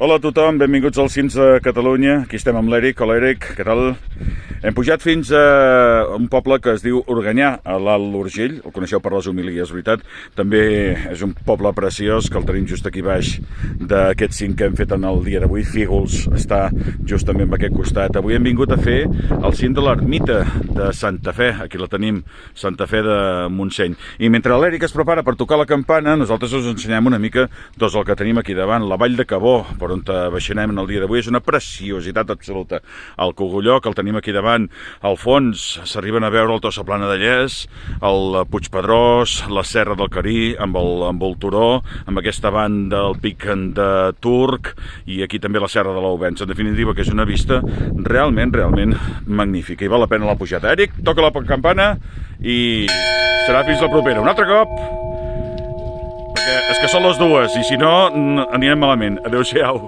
Hola a tothom, benvinguts als Cims de Catalunya. Aquí estem amb l'Eric. Hola Eric, què tal? Hem pujat fins a un poble que es diu Organyà, a l'Alt Urgell. El coneixeu per les homilies, veritat? També és un poble preciós que el tenim just aquí baix d'aquest cim que hem fet en el dia d'avui. Fígols està just també en aquest costat. Avui hem vingut a fer el cim de l'ermita de Santa Fe. Aquí la tenim, Santa Fe de Montseny. I mentre l'Eric es prepara per tocar la campana, nosaltres us ensenyem una mica doncs, el que tenim aquí davant, la Vall de Cabó, per on baixarem en el dia d'avui. És una preciositat absoluta. El Cogulló, que el tenim aquí davant, al fons s'arriben a veure el Tossa Plana de Lles, el Puigpedrós, la Serra del Carí, amb el Turó, amb aquesta banda el Pic de Turc, i aquí també la Serra de l'Ouvenç. En definitiva, que és una vista realment magnífica, i val la pena la pujada. Eric, toca la campana i serà fins la propera. Un altre cop! Perquè és que són les dues, i si no, anirem malament. Adéu-siau.